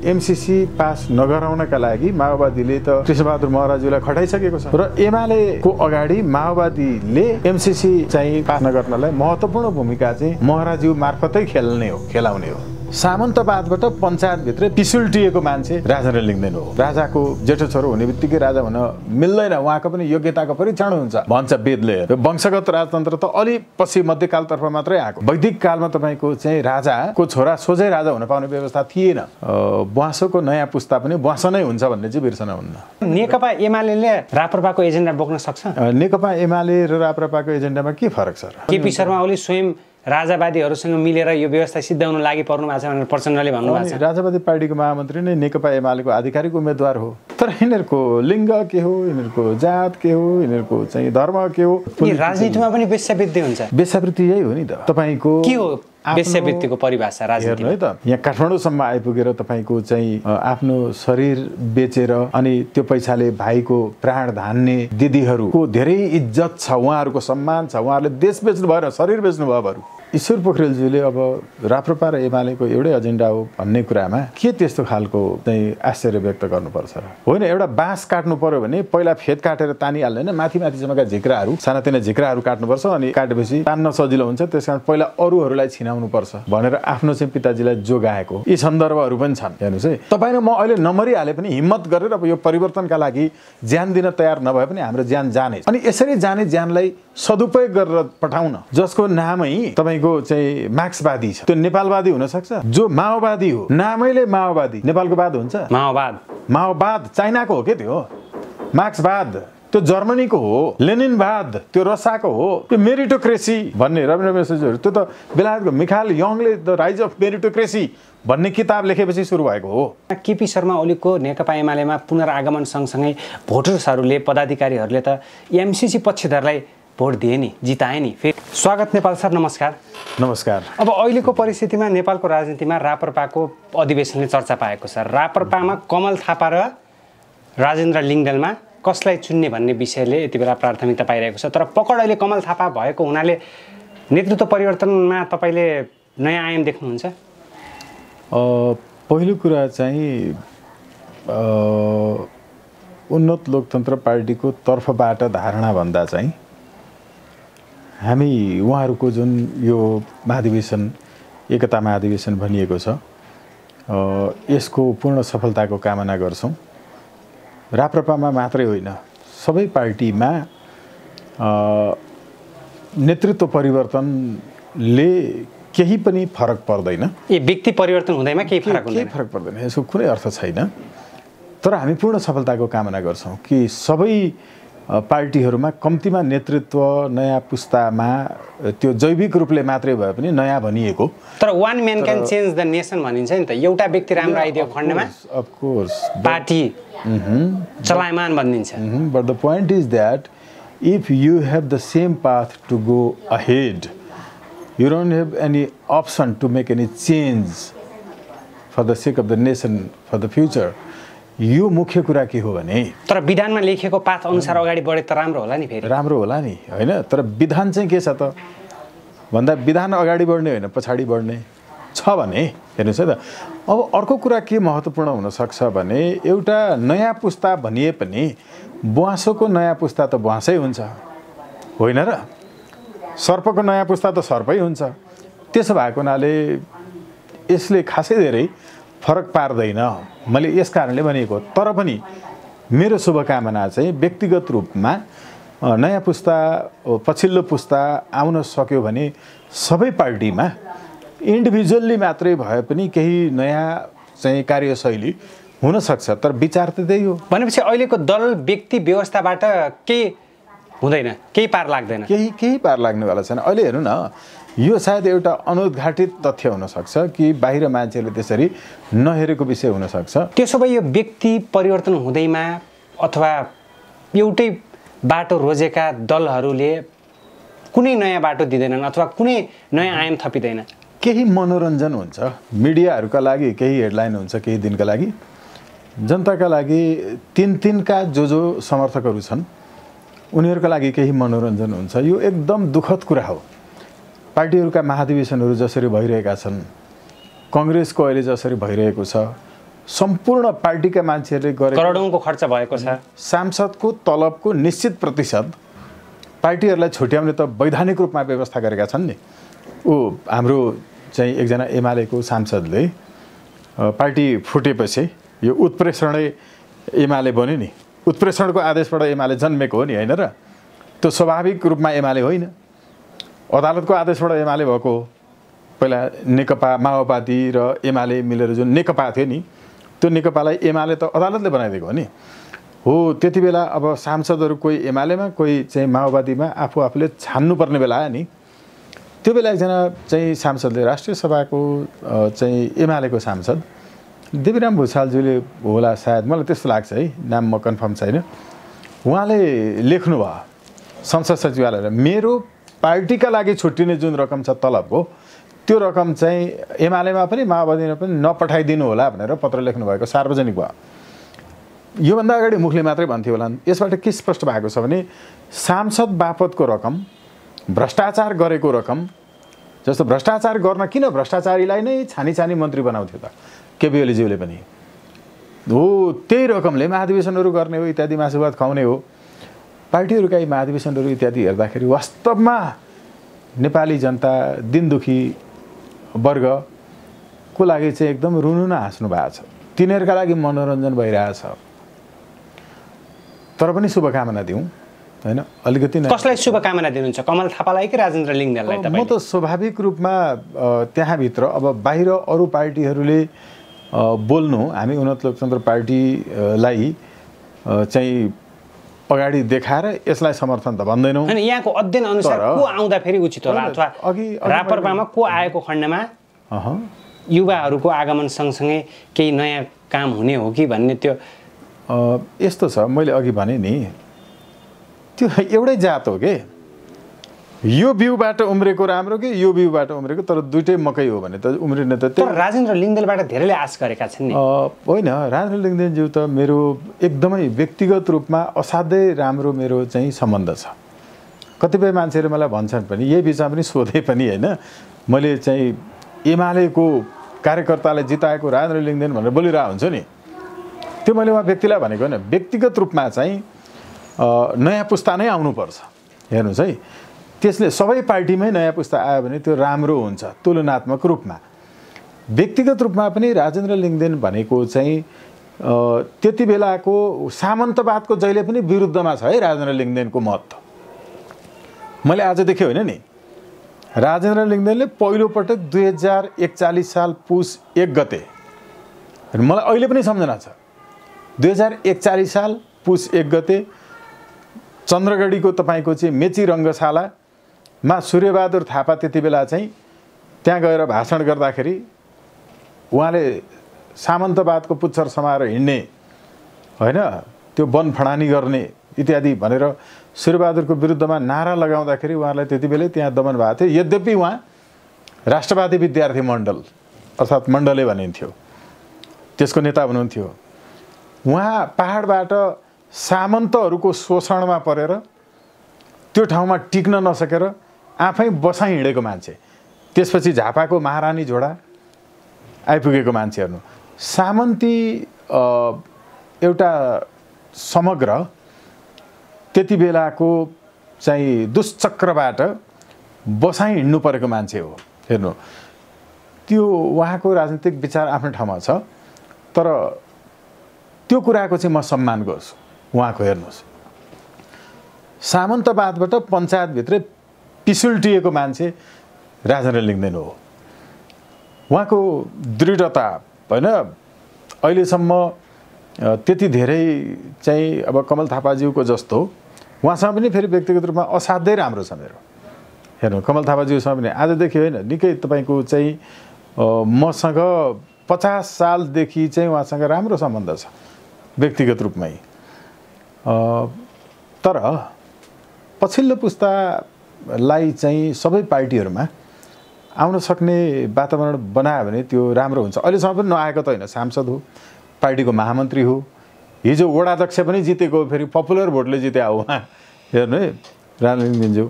MCC pass नगराउनका लागि माओवादीले त कृष्णबहादुर महराज्यूलाई खटाइसकेको छ र एमालेको अगाडि माओवादीले एमसीसी चाहिँ पास नगर्नलाई महत्त्वपूर्ण भूमिका चाहिँ महराज्यू मार्फतै खेलाउने हो। सामन्तवादबाट पञ्चायतभित्र पिसुल्टिएको मान्छे राजेन्द्र लिङ्गदेन हो। राजाको जेठो छोरो हुने बित्तिकै राजा हुन मिल्दैन, उहाँको पनि योग्यताको परीक्षण हुन्छ भन्छ वेदले। वंशगत राजतन्त्र त अलि पछि मध्यकालतर्फ मात्रै आएको। वैदिक कालमा तपाईँको चाहिँ राजाको छोरा सोझै राजा हुन पाउने व्यवस्था थिएन। ब्वाँसोको नयाँ पुस्ता पनि ब्वाँसो नै हुन्छ भन्ने चाहिँ बिर्सन हुन्न। नेकपा एमाले राप्रपाको एजेन्डा बोक्न सक्छ? नेकपा एमाले र राप्रपाको एजेन्डामा के फरक छ र? केपी शर्मा ओली स्वयं राजावादीहरूसँग मिलेर यो व्यवस्था सिद्ध्याउन लागि पर्नु भएको छ भनेर प्रचण्डले भन्नुभएको छ। राजावादी पार्टीको महामन्त्री नै नेकपा एमालेको आधिकारिक उम्मेदवार हो। तर यिनीहरूको लिङ्ग के हो, यिनीहरूको जात के हो, यिनीहरूको चाहिँ धर्म के हो? राजनीतिमा पनि वेश्यावृत्ति हुन्छ। वेश्यावृत्ति यही हो नि त। तपाईँको के हो वेश्यावृत्तिको परिभाषा राजनीतिमा? है त यहाँ काठमाडौँसम्म आइपुगेर तपाईँको चाहिँ आफ्नो शरीर बेचेर अनि त्यो पैसाले भाइको प्राण धान्ने दिदीहरूको धेरै इज्जत छ, उहाँहरूको सम्मान छ। उहाँहरूले देश बेच्नु भएन, शरीर बेच्नु भयो बरु। ईश्वर पोखरेलज्यूले अब राप्रपा र एमालेको एउटै एजेन्डा हो भन्ने कुरामा के त्यस्तो खालको चाहिँ आश्चर्य व्यक्त गर्नुपर्छ र? होइन, एउटा बाँस काट्नु पर्यो भने पहिला फेद काटेर तानिहाल्दैन, माथि माथिसम्मका झिक्राहरू सानातिना झिक्राहरू काट्नुपर्छ अनि काटेपछि तान्न सजिलो हुन्छ। त्यसकारण पहिला अरूहरूलाई छिनाउनुपर्छ भनेर आफ्नो चाहिँ पिताजीलाई जोगाएको यी सन्दर्भहरू पनि छन्। हेर्नुहोस् है, तपाईँ र म अहिले नमरिहाले पनि हिम्मत गरेर अब यो परिवर्तनका लागि ज्यान दिन तयार नभए पनि हाम्रो ज्यान जाने, अनि यसरी जाने ज्यानलाई सदुपयोग गरेर पठाउन जसको नामै तपाईँको चाहिँ मार्क्सवादी छ, त्यो नेपालवादी हुन सक्छ? जो माओवादी हो, नामैले माओवादी, नेपालको वाद हुन्छ? माओवाद चाइनाको हो के? त्यो मार्क्सवाद त्यो जर्मनीको हो, लेनिनवाद त्यो रसियाको हो। त्यो मेरिटोक्रेसी भन्ने रविन्द्र मेसुजीहरू, त्यो त बेलायतको मिखाइल यङले द राइज अफ मेरिटोक्रेसी भन्ने किताब लेखेपछि सुरु भएको हो। केपी शर्मा ओलीको नेकपा एमालेमा पुनरागमन सँगसँगै भोटर्सहरूले, पदाधिकारीहरूले त एमसीसी पक्षधरलाई भोट दिए नि, जिताए नि। फेरि स्वागत नेपाल सर, नमस्कार। नमस्कार। अब अहिलेको परिस्थितिमा नेपालको राजनीतिमा राप्रपाको अधिवेशनले चर्चा पाएको छ। राप्रपामा कमल थापा र राजेन्द्र लिङ्गदेनमा कसलाई चुन्ने भन्ने विषयले यति बेला प्राथमिकता पाइरहेको छ। तर पकड अहिले कमल थापा भएको हुनाले नेतृत्व परिवर्तनमा तपाईँले नयाँ आयाम देख्नुहुन्छ? पहिलो कुरा चाहिँ उन्नत लोकतन्त्र पार्टीको तर्फबाट धारणा भन्दा चाहिँ हामी उहाँहरूको जुन यो महाधिवेशन, एकता महाधिवेशन भनिएको छ, यसको पूर्ण सफलताको कामना गर्छौँ। राप्रपामा मात्रै होइन, सबै पार्टीमा नेतृत्व परिवर्तनले केही पनि फरक पर्दैन। व्यक्ति परिवर्तन हुँदैमा केही फरक पर्दैन, यसको कुनै अर्थ छैन। तर हामी पूर्ण सफलताको कामना गर्छौँ कि सबै पार्टीहरूमा कम्तीमा नेतृत्व नयाँ पुस्तामा त्यो जैविक रूपले मात्रै भए पनि नयाँ भनिएको। तर one man can change the nation भनिन्छ नि त। एउटा व्यक्ति राम्रो आइदियो खण्डमा अफकोर्स पार्टी चलायमान भनिन्छ। But the point is that if you have the same path to go ahead, you don't have any option to make any change for the sake of the nation for the future. यो मुख्य कुरा के हो भने, तर विधानमा लेखेको path अनुसार अगाडि बढे त राम्रो होला नि। फेरि राम्रो होला नि, होइन? तर विधान चाहिँ के छ त भन्दा विधान अगाडि बढ्ने होइन पछाडि बढ्ने छ भने हेर्नुहोस् है त। अब अर्को कुरा के महत्त्वपूर्ण हुनसक्छ भने, एउटा नयाँ पुस्ता भनिए पनि ब्वाँसोको नयाँ पुस्ता त ब्वाँसै हुन्छ, होइन र? सर्पको नयाँ पुस्ता त सर्पै हुन्छ। त्यसो भएको हुनाले यसले खासै धेरै फरक पार्दैन, मैले यस कारणले भनेको। तर पनि मेरो शुभकामना चाहिँ व्यक्तिगत रूपमा नयाँ पुस्ता, पछिल्लो पुस्ता आउन सक्यो भने सबै पार्टीमा इन्डिभिजुअल्ली मात्रै भए पनि केही नयाँ चाहिँ कार्यशैली हुनसक्छ। तर विचार त त्यही हो। भनेपछि अहिलेको दल व्यक्ति व्यवस्थाबाट केही हुँदैन, केही पार लाग्दैन, केही पार लाग्नेवाला छैन। अहिले हेर्नु न, यो सायद एउटा अनुद्घाटित तथ्य हुनसक्छ कि बाहिर मान्छेले त्यसरी नहेरेको विषय हुनसक्छ। त्यसो भए यो व्यक्ति परिवर्तन हुँदैमा अथवा एउटै बाटो रोजेका दलहरूले कुनै नयाँ बाटो दिँदैनन् अथवा कुनै नयाँ आयाम थपिँदैन। केही मनोरञ्जन हुन्छ मिडियाहरूका लागि, केही हेडलाइन हुन्छ केही दिनका लागि, जनताका लागि तिनका जो समर्थकहरू छन् उनीहरूका लागि केही मनोरञ्जन हुन्छ। यो एकदम दुःखद कुरा हो। पार्टीहरूका महाधिवेशनहरू जसरी भइरहेका छन्, कङ्ग्रेसको अहिले जसरी भइरहेको छ, सम्पूर्ण पार्टीका मान्छेहरूले गरेको करोडौँको खर्च भएको छ। सांसदको तलबको निश्चित प्रतिशत पार्टीहरूलाई छुट्याउने त वैधानिक रूपमा व्यवस्था गरेका छन् नि। हाम्रो चाहिँ एकजना एमालेको सांसदले पार्टी फुटेपछि यो उत्प्रेषणै एमाले बन्यो नि। उत्प्रेषणको आदेशबाट एमाले जन्मेको हो नि, होइन र? त्यो स्वाभाविक रूपमा एमाले होइन, अदालतको आदेशबाट एमाले भएको हो। पहिला नेकपा माओवादी र एमाले मिलेर जुन नेकपा थियो नि, त्यो नेकपालाई एमाले त अदालतले बनाइदिएको हो नि। हो त्यति बेला अब सांसदहरू कोही एमालेमा कोही चाहिँ माओवादीमा आफूले छान्नुपर्ने बेला आयो नि। त्यो बेला एकजना चाहिँ सांसदले राष्ट्रिय सभाको चाहिँ एमालेको सांसद देवीराम भुषालज्यूले होला सायद, मलाई त्यस्तो लाग्छ है, नाम म कन्फर्म छैन, उहाँले लेख्नुभयो संसद सचिवालयलाई, मेरो पार्टीका लागि छुट्टिने जुन रकम छ तलबको, त्यो रकम चाहिँ एमालेमा पनि माओवादीमा पनि नपठाइदिनु होला भनेर पत्र लेख्नुभएको सार्वजनिक भयो। योभन्दा अगाडि मुखले मात्रै भन्थ्यो होला। यसबाट के स्पष्ट भएको छ भने सांसद बापतको रकम, भ्रष्टाचार गरेको रकम, जस्तो भ्रष्टाचार गर्न किन भ्रष्टाचारीलाई नै छानी मन्त्री बनाउँथ्यो त केपी ओलीज्यूले पनि। हो त्यही रकमले महाधिवेशनहरू गर्ने हो, इत्यादि मासुभात खुवाउने हो। पार्टीहरूका यी महाधिवेशनहरू इत्यादि हेर्दाखेरि वास्तवमा नेपाली जनता दिनदुखी वर्गको लागि चाहिँ एकदम रुनु न हाँस्नु भएको छ। तिनीहरूका लागि मनोरञ्जन भइरहेछ। तर पनि शुभकामना दिउँ, होइन? अलिकति कसलाई शुभकामना दिनुहुन्छ, कमल थापालाई कि राजेन्द्र लिङ्गदेनलाई? म त स्वाभाविक रूपमा त्यहाँभित्र अब बाहिर अरू पार्टीहरूले बोल्नु, हामी उन्नत लोकतन्त्र पार्टीलाई चाहिँ अगाडि देखाएर यसलाई समर्थन त भन्दैनौँ। अनि यहाँको अध्ययन अनुसार को आउँदा फेरि उचित होला, अथवा रापरपामा को आएको खण्डमा युवाहरूको आगमन सँगसँगै केही नयाँ काम हुने हो कि भन्ने? त्यो यस्तो छ, मैले अघि भने नि, त्यो एउटै जात हो के। यो बिउबाट उम्रेको राम्रो कि यो बिउबाट उम्रेको, तर दुइटै मकै हो भने त उम्रिने त। तर राजेन्द्र लिङ्गदेनबाट धेरैले आश गरेका छन् नि। होइन, राजेन्द्र लिङ्गदेनज्यू त मेरो एकदमै व्यक्तिगत रूपमा असाध्यै राम्रो मेरो चाहिँ सम्बन्ध छ। कतिपय मान्छेहरूले मलाई भन्छन् पनि, यही बिचमा पनि सोधे पनि, होइन, मैले चाहिँ एमालेको कार्यकर्तालाई जिताएको राजेन्द्र लिङ्गदेन भनेर बोलिरहेको हुन्छु नि। त्यो मैले उहाँ व्यक्तिलाई भनेको होइन, व्यक्तिगत रूपमा चाहिँ नयाँ पुस्ता नै आउनुपर्छ। हेर्नुहोस् है, त्यसले सबै पार्टीमै नयाँ पुस्ता आयो भने त्यो राम्रो हुन्छ तुलनात्मक रूपमा। व्यक्तिगत रूपमा पनि राजेन्द्र लिङ्गदेन भनेको चाहिँ त्यति बेलाको सामन्तवादको जहिले पनि विरुद्धमा छ है राजेन्द्र लिङ्गदेनको मत। मैले आजदेखि होइन नि, राजेन्द्र लिङ्गदेनले पहिलोपटक 2041 साल पुस 1 गते, मलाई अहिले पनि सम्झना छ, 2041 साल पुस 1 गते चन्द्रगढीको तपाईँको चाहिँ मेची रङ्गशालामा सूर्यबहादुर थापा त्यति बेला चाहिँ त्यहाँ गएर भाषण गर्दाखेरि उहाँले सामन्तवादको पुच्छर समाएर हिँड्ने, होइन, त्यो वन फडानी गर्ने इत्यादि भनेर सूर्यबहादुरको विरुद्धमा नारा लगाउँदाखेरि उहाँलाई त्यति बेलै त्यहाँ दमन भएको थियो। यद्यपि उहाँ राष्ट्रवादी विद्यार्थी मण्डल अर्थात् मण्डले भनिन्थ्यो, त्यसको नेता हुनुहुन्थ्यो। उहाँ पहाडबाट सामन्तहरूको शोषणमा परेर त्यो ठाउँमा टिक्न नसकेर आफै बसाइ हिँडेको मान्छे, त्यसपछि झापाको महारानी झोडा आइपुगेको मान्छे। हेर्नु, सामन्ती एउटा समग्र त्यति बेलाको चाहिँ दुष्चक्रबाट बसाइ हिँड्नु परेको मान्छे हो। हेर्नु, त्यो उहाँको राजनीतिक विचार आफ्नो ठाउँमा छ, तर त्यो कुराको चाहिँ म सम्मान गर्छु उहाँको। हेर्नुहोस्, सामन्तवादबाट पञ्चायतभित्रै पिसुल्टिएको मान्छे राजेन्द्र लिङ्गदेन हो। उहाँको दृढता, होइन, अहिलेसम्म त्यति धेरै चाहिँ अब कमल थापाज्यूको जस्तो उहाँसँग पनि फेरि व्यक्तिगत रूपमा असाध्यै राम्रो छ मेरो। हेर्नु, कमल थापाज्यूसँग पनि आजदेखि होइन, निकै तपाईँको चाहिँ मसँग 50 सालदेखि चाहिँ उहाँसँग राम्रो सम्बन्ध छ व्यक्तिगत रूपमै। तर पछिल्लो पुस्तालाई चाहिँ सबै पार्टीहरूमा आउन सक्ने वातावरण बनायो भने त्यो राम्रो हुन्छ। अहिलेसम्म पनि नआएको त होइन, सांसद हो, पार्टीको महामन्त्री हो, हिजो वडाध्यक्ष पनि जितेको, फेरि पपुलर भोटले जिते हो उहाँ। हेर्नु है राजेन्द्र लिङ्गदेनज्यू,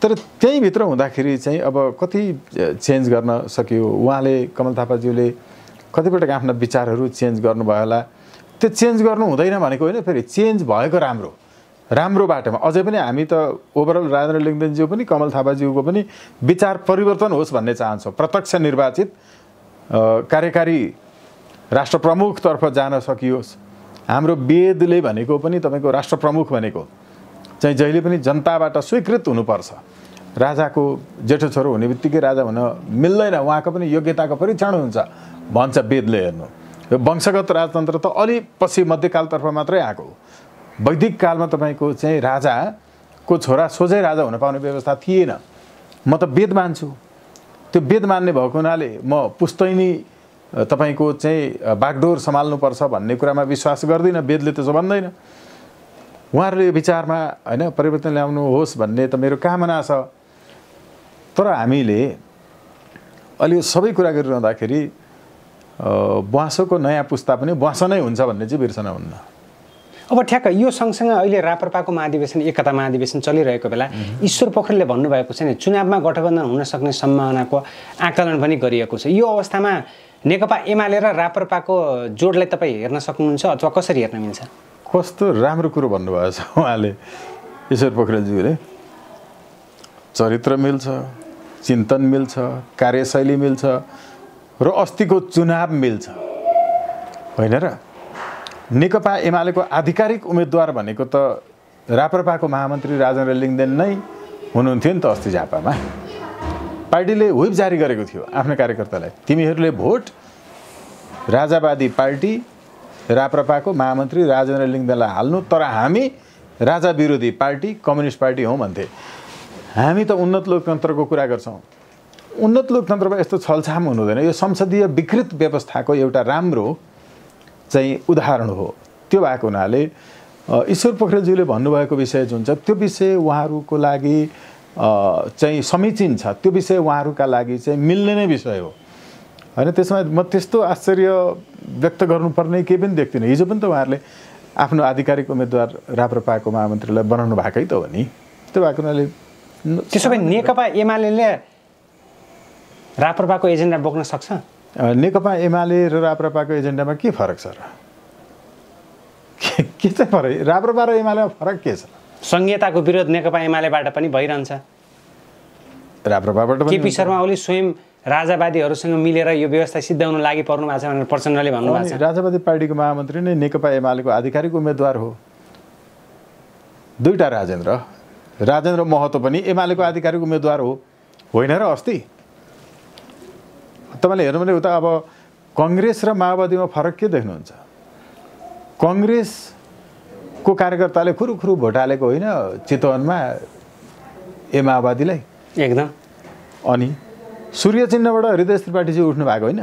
तर त्यहीँभित्र हुँदाखेरि चाहिँ अब कति चेन्ज गर्न सकियो। उहाँले, कमल थापाज्यूले कतिपटक आफ्ना विचारहरू चेन्ज गर्नुभयो होला। त्यो चेन्ज गर्नु हुँदैन भनेको होइन, फेरि चेन्ज भएको राम्रो बाटोमा। अझै पनि हामी त ओभरअल राजेन्द्र लिङ्गदेनज्यू पनि कमल थापाज्यूको पनि विचार परिवर्तन होस् भन्ने चाहन्छौँ। प्रत्यक्ष निर्वाचित कार्यकारी राष्ट्र प्रमुखतर्फ जान सकियोस्। हाम्रो वेदले भनेको पनि तपाईँको राष्ट्र प्रमुख भनेको चाहिँ जहिले पनि जनताबाट स्वीकृत हुनुपर्छ। राजाको जेठो छोरो हुने बित्तिकै राजा हुन मिल्दैन, उहाँको पनि योग्यताको परीक्षण हुन्छ भन्छ वेदले। हेर्नु, यो वंशगत राजतन्त्र त अलि पछि मध्यकालतर्फ मात्रै आएको हो। वैदिक कालमा तपाईँको चाहिँ राजाको छोरा सोझै राजा हुन पाउने व्यवस्था थिएन। म त वेद मान्छु, त्यो वेद मान्ने भएको हुनाले म पुस्तैनी तपाईँको चाहिँ बागडोर सम्हाल्नुपर्छ भन्ने कुरामा विश्वास गर्दिनँ। वेदले त्यसो भन्दैन। उहाँहरूले विचारमा होइन परिवर्तन ल्याउनुहोस् भन्ने त मेरो कामना छ। तर हामीले अलि सबै कुरा गरिरहँदाखेरि बुवासोको नयाँ पुस्ता पनि बुवासो नै हुन्छ भन्ने चाहिँ बिर्सन हुन्न। अब ठ्याक्क यो सँगसँगै अहिले राप्रपाको महाधिवेशन, एकता महाधिवेशन चलिरहेको बेला ईश्वर पोखरेलले भन्नुभएको छ नि, चुनावमा गठबन्धन हुन सक्ने सम्भावनाको आकलन पनि गरिएको छ। यो अवस्थामा नेकपा एमाले र राप्रपाको जोडलाई तपाईँ हेर्न सक्नुहुन्छ अथवा कसरी हेर्न मिल्छ? कस्तो राम्रो कुरो भन्नुभएको छ उहाँले, ईश्वर पोखरेलज्यूले। चरित्र मिल्छ, चिन्तन मिल्छ, कार्यशैली मिल्छ र अस्तिको चुनाव मिल्छ, होइन र? नेकपा एमालेको आधिकारिक उम्मेदवार भनेको त राप्रपाको महामन्त्री राजेन्द्र लिङ्गदेन नै हुनुहुन्थ्यो नि त। अस्ति झापामा पार्टीले व्हिप जारी गरेको थियो आफ्नो कार्यकर्तालाई, तिमीहरूले भोट राजावादी पार्टी राप्रपाको महामन्त्री राजेन्द्र लिङ्गदेनलाई हाल्नु, तर हामी राजा विरोधी पार्टी कम्युनिस्ट पार्टी हौँ भन्थे। हामी त उन्नत लोकतन्त्रको कुरा गर्छौँ। उन्नत लोकतन्त्रमा यस्तो छलछाम हुनु हुँदैन। यो संसदीय विकृत व्यवस्थाको एउटा राम्रो चाहिँ उदाहरण हो। त्यो भएको हुनाले ईश्वर पोखरेलज्यूले भन्नुभएको विषय जुन छ त्यो विषय उहाँहरूको लागि चाहिँ समीचीन छ। त्यो विषय उहाँहरूका लागि चाहिँ मिल्ने नै विषय हो, होइन? त्यसमा म त्यस्तो आश्चर्य व्यक्त गर्नुपर्ने केही पनि देख्दिनँ। हिजो पनि त उहाँहरूले आफ्नो आधिकारिक उम्मेदवार राप्रपाको महामन्त्रीलाई बनाउनु भएकै त हो नि। त्यो भएको हुनाले त्यसो भए नेकपा एमाले राप्रपाको एजेन्डा बोक्न सक्छ? नेकपा एमाले र राप्रपाको एजेन्डामा के फरक छ र? के चाहिँ फरक? राप्रपा र एमालेमा फरक के छ? संहिताको विरोध नेकपा एमालेबाट पनि भइरहन्छ। राप्रपाबाट पनि केपी शर्मा ओली स्वयं राजावादीहरूसँग मिलेर यो व्यवस्था सिद्ध्याउन लागि पर्नु भएको छ भनेर प्रचण्डले भन्नुभएको छ। राजावादी पार्टीको महामन्त्री नै नेकपा एमालेको आधिकारिक उम्मेदवार हो। दुईटा राजेन्द्र महतो पनि एमालेको आधिकारिक उम्मेदवार हो, होइन र? अस्ति तपाईँले हेर्नु भने उता अब कङ्ग्रेस र माओवादीमा फरक के देख्नुहुन्छ? कङ्ग्रेसको कार्यकर्ताले खुरुखुरु भोट हालेको होइन चितवनमा ए माओवादीलाई एकदम। अनि सूर्य चिन्हबाट हृदय त्रिपाठीजी उठ्नु भएको होइन।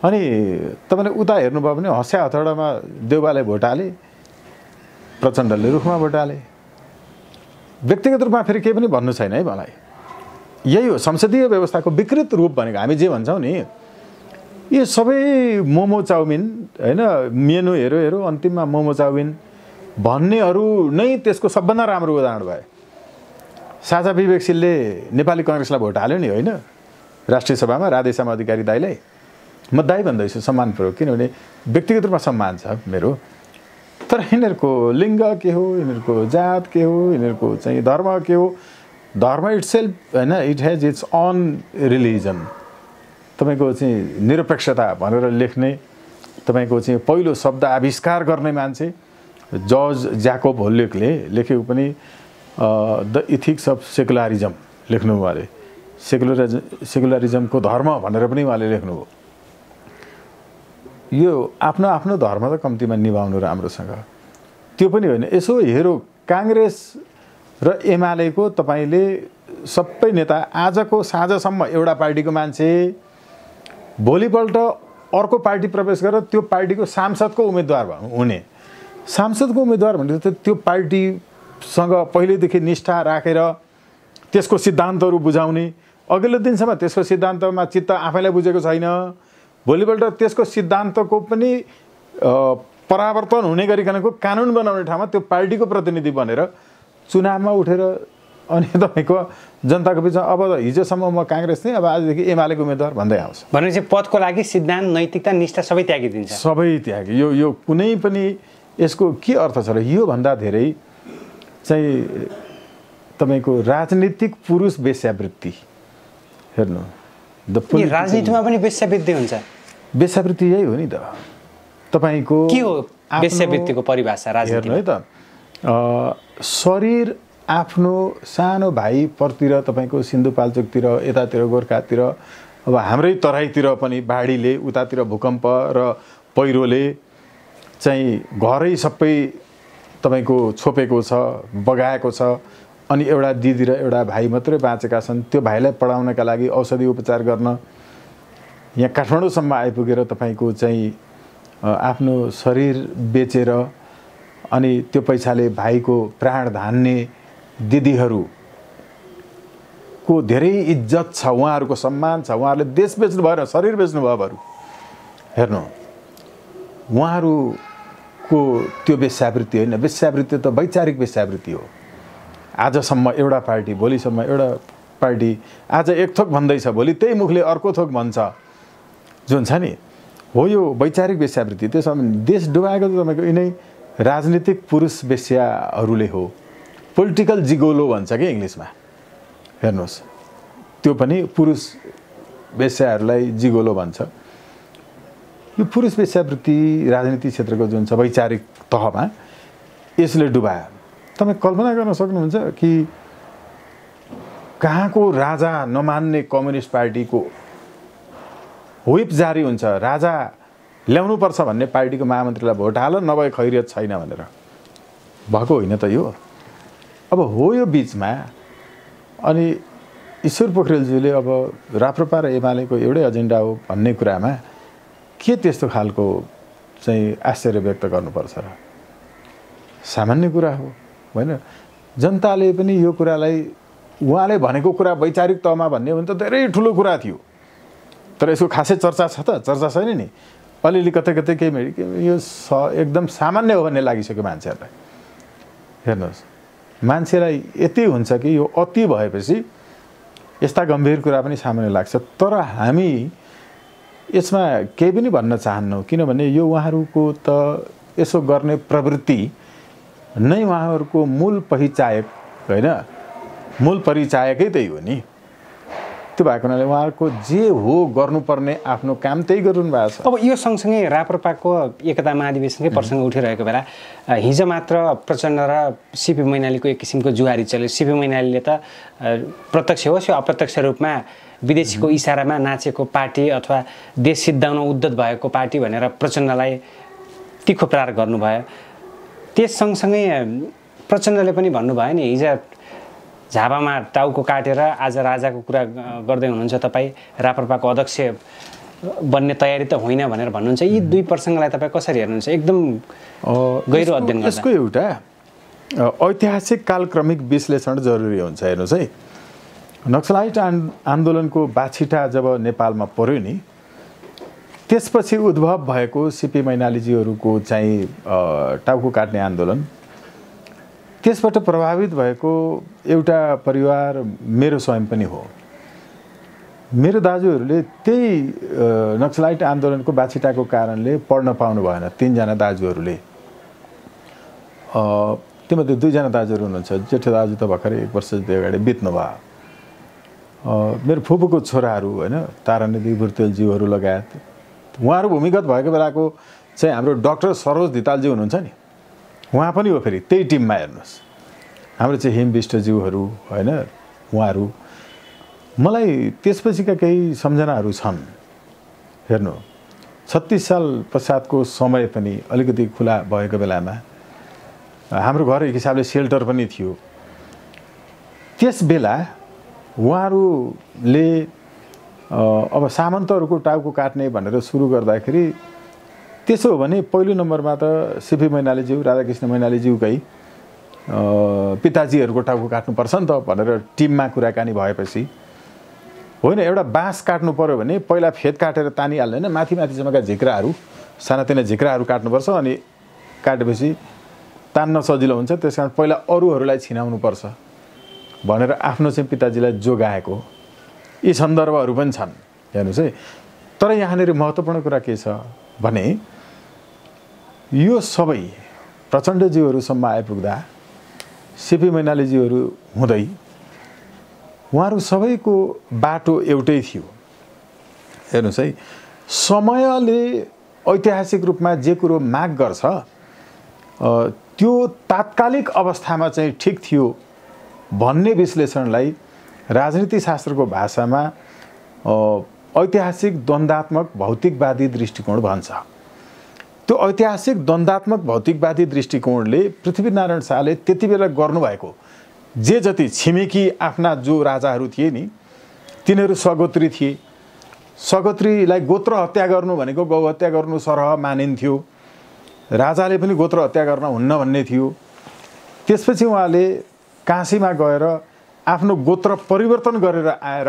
अनि तपाईँले उता हेर्नुभयो भने हँस्या हथौडामा देउबाले भोट हाले, प्रचण्डले रुखमा भोट हाले। व्यक्तिगत रूपमा फेरि केही पनि भन्नु छैन है मलाई। यही हो संसदीय व्यवस्थाको विकृत रूप भनेको। हामी जे भन्छौँ नि, यो सबै मोमो चाउमिन होइन, मेनु हेरो अन्तिममा मोमो चाउमिन भन्नेहरू नै त्यसको सबभन्दा राम्रो उदाहरण भए। साझा विवेकशीलले नेपाली कङ्ग्रेसलाई भोट हाल्यो नि, होइन? राष्ट्रिय सभामा राधेश्याम अधिकारी दाईलाई म दाई भन्दैछु सम्मानपूर्वक, किनभने व्यक्तिगत रूपमा सम्मान छ मेरो। तर यिनीहरूको लिङ्ग के हो, यिनीहरूको जात के हो, यिनीहरूको चाहिँ धर्म के हो? धर्म इट्सेल्फ होइन, it has its own religion. तपाईँको चाहिँ निरपेक्षता भनेर लेख्ने, तपाईँको चाहिँ पहिलो शब्द आविष्कार गर्ने मान्छे जर्ज ज्याकोब होल्लेकले लेखेको पनि द इथिक्स अफ सेकुलरिजम लेख्नु उहाँले। सेकुलरिजमको धर्म भनेर पनि उहाँले लेख्नुभयो। यो आफ्नो आफ्नो धर्म त कम्तीमा निभाउनु राम्रोसँग। त्यो पनि होइन, यसो हेरो काङ्ग्रेस र एमालेको तपाईँले सबै नेता आजको साँझसम्म एउटा पार्टीको मान्छे, भोलिपल्ट अर्को पार्टी प्रवेश गरेर त्यो पार्टीको सांसदको उम्मेदवार हुने। सांसदको उम्मेदवार भनेको त त्यो पार्टीसँग पहिल्यैदेखि निष्ठा राखेर त्यसको सिद्धान्तहरू बुझाउने, अघिल्लो दिनसम्म त्यसको सिद्धान्तमा चित्त आफैलाई बुझेको छैन, भोलिपल्ट त्यसको सिद्धान्तको पनि परावर्तन हुने गरिकनको कानुन बनाउने ठाउँमा त्यो पार्टीको प्रतिनिधि बनेर चुनावमा उठेर अनि तपाईँको जनताको बिचमा अब हिजोसम्म म काङ्ग्रेस थिएँ, अब आजदेखि एमालेको उम्मेदवार भन्दै आउँछ। भनेपछि पदको लागि सिद्धान्त, नैतिकता, निष्ठा सबै त्यागिदिन्छ। सबै त्यागे। यो कुनै पनि यसको के अर्थ छ र योभन्दा धेरै चाहिँ तपाईँको राजनीतिक पुरुष वेश्यावृत्ति हेर्नु। राजनीतिमा पनि वेश्यावृत्ति हुन्छ? वेश्यावृत्ति यही हो नि त। तपाईँको के हो वेश्यावृत्तिको परिभाषा राजनीतिमा? हेर्नु है त, शरीर आफ्नो सानो भाइप्रतिर, तपाईँको सिन्धुपाल्चोकतिर, यतातिर गोर्खातिर, अब हाम्रै तराईतिर पनि बाढीले, उतातिर भूकम्प र पहिरोले चाहिँ घरै सबै तपाईँको छोपेको छ, बगाएको छ। अनि एउटा दिदी र एउटा भाइ मात्रै बाँचेका छन्। त्यो भाइलाई पढाउनका लागि औषधि उपचार गर्न यहाँ काठमाडौँसम्म आइपुगेर तपाईँको चाहिँ आफ्नो शरीर बेचेर अनि त्यो पैसाले भाइको प्राण धान्ने दिदीहरूको धेरै इज्जत छ, उहाँहरूको सम्मान छ। उहाँहरूले देश बेच्नु भएन, शरीर बेच्नु भयो बरु। हेर्नु, उहाँहरूको त्यो वेश्यावृत्ति होइन, वेश्यावृत्ति त वैचारिक वेश्यावृत्ति हो। आजसम्म एउटा पार्टी, भोलिसम्म एउटा पार्टी, आज एक थोक भन्दैछ, भोलि त्यही मुखले अर्को थोक भन्छ, जुन छ नि, हो यो वैचारिक वेश्यावृत्ति। त्यसमा देश डुबाएको त तपाईँको यिनै राजनीतिक पुरुष वेश्याहरूले हो। पोलिटिकल जिगोलो भन्छ कि इङ्ग्लिसमा। हेर्नुहोस्, त्यो पनि पुरुष वेश्याहरूलाई जिगोलो भन्छ। यो पुरुष वेश्यावृत्ति राजनीतिक क्षेत्रको जुन छ वैचारिक तहमा, यसले डुबायो। तपाईँ कल्पना गर्न सक्नुहुन्छ कि कहाँको राजा नमान्ने कम्युनिस्ट पार्टीको व्हिप जारी हुन्छ, राजा ल्याउनुपर्छ भन्ने पार्टीको महामन्त्रीलाई भोट हाल, नभए खैरियत छैन भनेर। भएको होइन त यो। अब हो यो बिचमा अनि ईश्वर पोखरेलज्यूले अब राप्रपा र एमालेको एउटै एजेन्डा हो भन्ने कुरामा के त्यस्तो खालको चाहिँ आश्चर्य व्यक्त गर्नुपर्छ र? सामान्य कुरा हो होइन? जनताले पनि यो कुरालाई उहाँले भनेको कुरा वैचारिक तहमा भन्ने हो भने त धेरै ठुलो कुरा थियो। तर यसको खासै चर्चा छ त? चर्चा छैन नि। अलिअलि कतै कतै केही यो एकदम सामान्य हो भन्ने लागिसक्यो मान्छेहरूलाई। हेर्नुहोस्, मान्छेलाई यति हुन्छ कि यो अति भएपछि यस्ता गम्भीर कुरा पनि सामान्य लाग्छ। तर हामी यसमा केही पनि भन्न चाहन्नौँ, किनभने यो उहाँहरूको त यसो गर्ने प्रवृत्ति नै उहाँहरूको मूल पहिचायक होइन, मूल परिचायकै त्यही हो नि। त्यो भएको हुनाले उहाँहरूको जे हो गर्नुपर्ने आफ्नो काम त्यही गरिरहनु भएको छ। अब यो सँगसँगै राप्रपाको एकता महाधिवेशनकै प्रसङ्ग उठिरहेको बेला हिजो मात्र प्रचण्ड र सिपी मैनालीको एक किसिमको जुहारी चल्यो। सिपी मैनालीले त प्रत्यक्ष होस् या अप्रत्यक्ष रूपमा विदेशीको इसारामा नाचेको पार्टी अथवा देश सिद्धाउन उद्यत भएको पार्टी भनेर प्रचण्डलाई तीखो प्रहार गर्नुभयो। त्यस सँगसँगै प्रचण्डले पनि भन्नुभयो नि, हिजो झापामा टाउको काटेर आज राजाको कुरा गर्दै हुनुहुन्छ तपाईँ, राप्रपाको अध्यक्ष बन्ने तयारी त होइन भनेर भन्नुहुन्छ। यी दुई प्रसङ्गलाई तपाईँ कसरी हेर्नुहुन्छ? एकदम गहिरो अध्ययन गर्दा यसको एउटा ऐतिहासिक कालक्रमिक विश्लेषण जरुरी हुन्छ। हेर्नुहोस् है, नक्सलाइट आन्दोलनको बाछिटा जब नेपालमा पर्यो नि, त्यसपछि उद्भव भएको सिपी मैनालीजीहरूको चाहिँ टाउको काट्ने आन्दोलन, त्यसबाट प्रभावित भएको एउटा परिवार मेरो स्वयं पनि हो। मेरो दाजुहरूले त्यही नक्सलाइट आन्दोलनको बाछिटाको कारणले पढ्न पाउनु भएन। 3 जना दाजुहरूले, त्योमध्ये 2 जना दाजुहरू हुनुहुन्छ। जेठो दाजु त भर्खरै 1 वर्ष जति अगाडि बित्नु भयो। मेरो फुपूको छोराहरू होइन, तारानिधि भुर्तेलज्यूहरू लगायत उहाँहरू भूमिगत भएको बेलाको चाहिँ हाम्रो डाक्टर सरोज धितालज्यू हुनुहुन्छ नि, उहाँ पनि हो फेरि त्यही टिममा। हेर्नुहोस्, हाम्रो चाहिँ हिम विष्टज्यूहरू होइन, उहाँहरू। मलाई त्यसपछिका केही सम्झनाहरू छन्। हेर्नु, 36 साल पश्चातको समय पनि अलिकति खुला भएको बेलामा हाम्रो घर एक हिसाबले सेल्टर पनि थियो। त्यस बेला उहाँहरूले अब सामन्तहरूको टाउको काट्ने भनेर सुरु गर्दाखेरि त्यसो हो भने पहिलो नम्बरमा त सिपी मैनालीज्यू, राधाकृष्ण मैनालीज्यूकै पिताजीहरूको टाउको काट्नुपर्छ नि त भनेर टिममा कुराकानी भएपछि, होइन एउटा बाँस काट्नु पर्यो भने पहिला फेद काटेर तानिहाल्दैन, माथि माथिसम्मका झिक्राहरू, सानातिना झिक्राहरू काट्नुपर्छ। अनि काटेपछि तान्न सजिलो हुन्छ, त्यस कारण पहिला अरूहरूलाई छिनाउनुपर्छ। भनेर आफ्नो चाहिँ पिताजीलाई जोगाएको यी सन्दर्भहरू पनि छन् हेर्नुहोस् है। तर यहाँनिर महत्त्वपूर्ण कुरा के छ भने यो सबै प्रचण्डज्यूहरूसम्म आइपुग्दा सिपी मैनालीज्यूहरू हुँदै उहाँहरू सबैको बाटो एउटै थियो। हेर्नुहोस् है, समयले ऐतिहासिक रूपमा जे कुरो माग गर्छ त्यो तात्कालिक अवस्थामा चाहिँ ठिक थियो भन्ने विश्लेषणलाई राजनीति शास्त्रको भाषामा ऐतिहासिक द्वन्द्वात्मक भौतिकवादी दृष्टिकोण भन्छ। त्यो ऐतिहासिक द्वन्द्वात्मक भौतिकवादी दृष्टिकोणले पृथ्वीनारायण शाहले त्यति बेला गर्नुभएको जे जति छिमेकी आफ्ना जो राजाहरू थिए नि तिनीहरू सगोत्री थिए। सगोत्रीलाई गोत्र हत्या गर्नु भनेको गौ हत्या गर्नु सरह मानिन्थ्यो। राजाले पनि गोत्र हत्या गर्न हुन्न भन्ने थियो। त्यसपछि उहाँले काशीमा गएर आफ्नो गोत्र परिवर्तन गरेर आएर